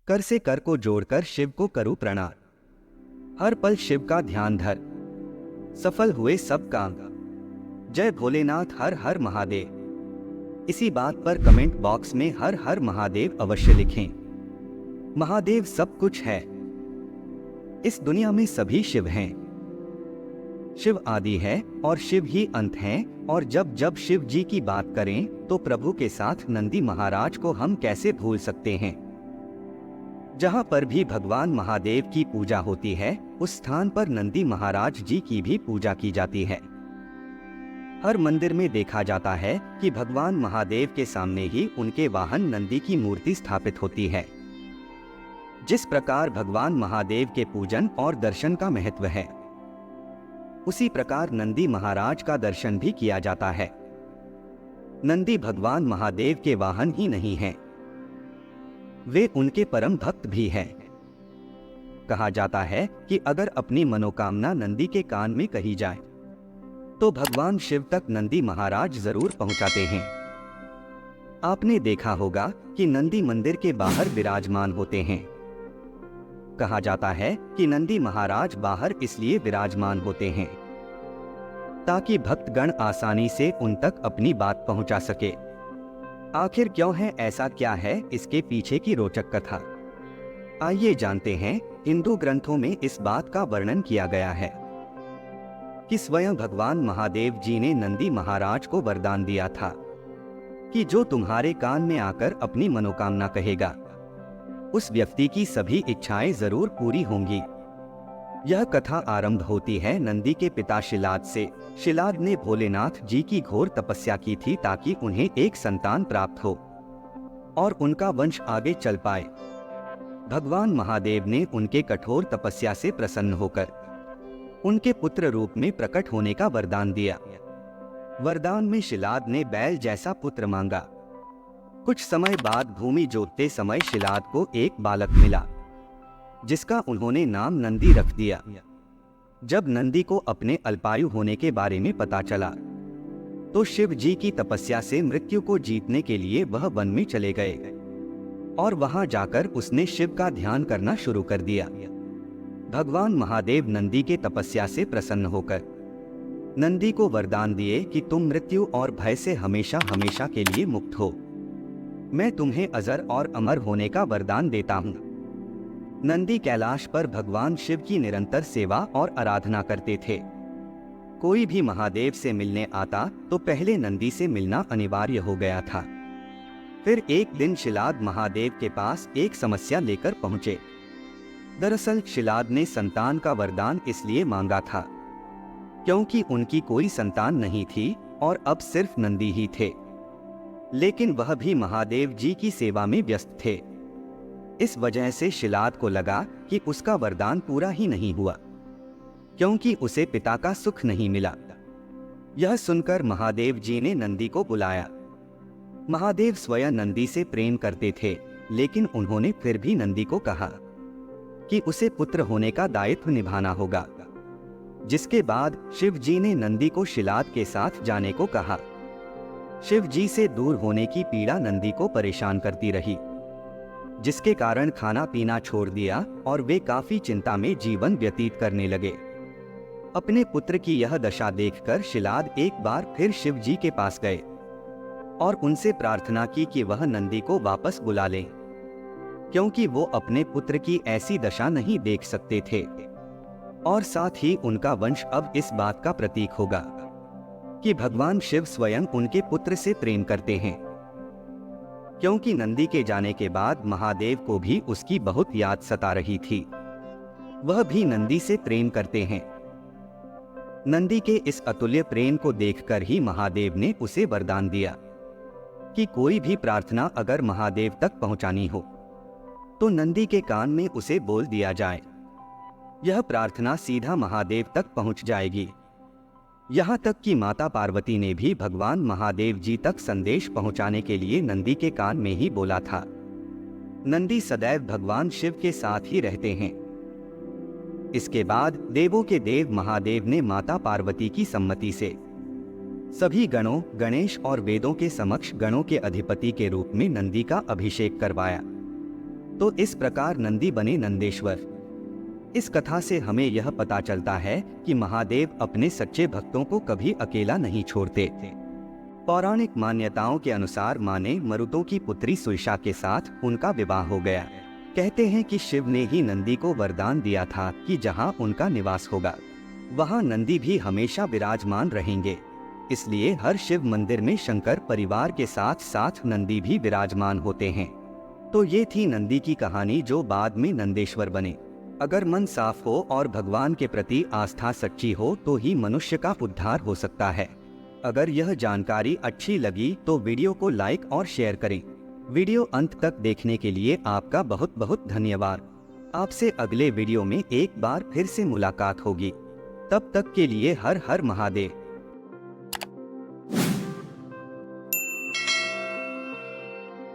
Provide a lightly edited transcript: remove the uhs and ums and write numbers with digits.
कर से कर को जोड़कर शिव को करूं प्रणाम। हर पल शिव का ध्यान धर, सफल हुए सब काम। जय भोलेनाथ, हर हर महादेव। इसी बात पर कमेंट बॉक्स में हर हर महादेव अवश्य लिखें। महादेव सब कुछ है। इस दुनिया में सभी शिव हैं। शिव आदि है और शिव ही अंत हैं। और जब जब शिव जी की बात करें तो प्रभु के साथ नंदी महाराज को हम कैसे भूल सकते हैं। जहां पर भी भगवान महादेव की पूजा होती है उस स्थान पर नंदी महाराज जी की भी पूजा की जाती है। हर मंदिर में देखा जाता है कि भगवान महादेव के सामने ही उनके वाहन नंदी की मूर्ति स्थापित होती है। जिस प्रकार भगवान महादेव के पूजन और दर्शन का महत्व है, उसी प्रकार नंदी महाराज का दर्शन भी किया जाता है। नंदी भगवान महादेव के वाहन ही नहीं हैं, वे उनके परम भक्त भी हैं। कहा जाता है कि अगर अपनी मनोकामना नंदी के कान में कही जाए तो भगवान शिव तक नंदी महाराज जरूर पहुंचाते हैं। आपने देखा होगा कि नंदी मंदिर के बाहर विराजमान होते हैं। कहा जाता है कि नंदी महाराज बाहर इसलिए विराजमान होते हैं ताकि भक्तगण आसानी से उन तक अपनी बात पहुंचा सके। आखिर क्यों है ऐसा, क्या है इसके पीछे की रोचक कथा, आइए जानते हैं। हिंदू ग्रंथों में इस बात का वर्णन किया गया है कि स्वयं भगवान महादेव जी ने नंदी महाराज को वरदान दिया था कि जो तुम्हारे कान में आकर अपनी मनोकामना कहेगा उस व्यक्ति की सभी इच्छाएं जरूर पूरी होंगी। यह कथा आरंभ होती है नंदी के पिता शिलाद से। शिलाद ने भोलेनाथ जी की घोर तपस्या की थी ताकि उन्हें एक संतान प्राप्त हो और उनका वंश आगे चल पाए। भगवान महादेव ने उनके कठोर तपस्या से प्रसन्न होकर उनके पुत्र रूप में प्रकट होने का वरदान दिया। वरदान में शिलाद ने बैल जैसा पुत्र मांगा। कुछ समय बाद भूमि जोतते समय शिलाद को एक बालक मिला जिसका उन्होंने नाम नंदी रख दिया। जब नंदी को अपने अल्पायु होने के बारे में पता चला तो शिव जी की तपस्या से मृत्यु को जीतने के लिए वह वन में चले गए और वहां जाकर उसने शिव का ध्यान करना शुरू कर दिया। भगवान महादेव नंदी के तपस्या से प्रसन्न होकर नंदी को वरदान दिए कि तुम मृत्यु और भय से हमेशा हमेशा के लिए मुक्त हो। मैं तुम्हें अजर और अमर होने का वरदान देता हूँ। नंदी कैलाश पर भगवान शिव की निरंतर सेवा और आराधना करते थे। कोई भी महादेव से मिलने आता तो पहले नंदी से मिलना अनिवार्य हो गया था। फिर एक दिन शिलाद महादेव के पास एक समस्या लेकर पहुंचे। दरअसल शिलाद ने संतान का वरदान इसलिए मांगा था क्योंकि उनकी कोई संतान नहीं थी और अब सिर्फ नंदी ही थे, लेकिन वह भी महादेव जी की सेवा में व्यस्त थे। इस वजह से शिलाद को लगा कि उसका वरदान पूरा ही नहीं हुआ क्योंकि उसे पिता का सुख नहीं मिला। यह सुनकर महादेव जी ने नंदी को बुलाया। महादेव स्वयं नंदी से प्रेम करते थे, लेकिन उन्होंने फिर भी नंदी को कहा कि उसे पुत्र होने का दायित्व निभाना होगा। जिसके बाद शिव जी ने नंदी को शिलाद के साथ जाने को कहा। शिव जी से दूर होने की पीड़ा नंदी को परेशान करती रही, जिसके कारण खाना पीना छोड़ दिया और वे काफी चिंता में जीवन व्यतीत करने लगे। अपने पुत्र की यह दशा देखकर शिलाद एक बार फिर शिव जी के पास गए और उनसे प्रार्थना की कि वह नंदी को वापस बुला लें, क्योंकि वो अपने पुत्र की ऐसी दशा नहीं देख सकते थे और साथ ही उनका वंश अब इस बात का प्रतीक होगा कि भगवान शिव स्वयं उनके पुत्र से प्रेम करते हैं। क्योंकि नंदी के जाने के बाद महादेव को भी उसकी बहुत याद सता रही थी। वह भी नंदी से प्रेम करते हैं। नंदी के इस अतुल्य प्रेम को देखकर ही महादेव ने उसे वरदान दिया कि कोई भी प्रार्थना अगर महादेव तक पहुंचानी हो तो नंदी के कान में उसे बोल दिया जाए। यह प्रार्थना सीधा महादेव तक पहुंच जाएगी। यहाँ तक कि माता पार्वती ने भी भगवान महादेव जी तक संदेश पहुंचाने के लिए नंदी के कान में ही बोला था। नंदी सदैव भगवान शिव के साथ ही रहते हैं। इसके बाद देवों के देव महादेव ने माता पार्वती की सम्मति से सभी गणों, गणेश और वेदों के समक्ष गणों के अधिपति के रूप में नंदी का अभिषेक करवाया। तो इस प्रकार नंदी बने नंदेश्वर। इस कथा से हमें यह पता चलता है कि महादेव अपने सच्चे भक्तों को कभी अकेला नहीं छोड़ते थे। पौराणिक मान्यताओं के अनुसार मां ने मरुतों की पुत्री सुईषा के साथ उनका विवाह हो गया। कहते हैं कि शिव ने ही नंदी को वरदान दिया था कि जहां उनका निवास होगा वहां नंदी भी हमेशा विराजमान रहेंगे। इसलिए हर शिव मंदिर में शंकर परिवार के साथ साथ नंदी भी विराजमान होते हैं। तो ये थी नंदी की कहानी जो बाद में नंदेश्वर बने। अगर मन साफ हो और भगवान के प्रति आस्था सच्ची हो तो ही मनुष्य का उद्धार हो सकता है। अगर यह जानकारी अच्छी लगी तो वीडियो को लाइक और शेयर करें। वीडियो अंत तक देखने के लिए आपका बहुत बहुत धन्यवाद। आपसे अगले वीडियो में एक बार फिर से मुलाकात होगी। तब तक के लिए हर हर महादेव।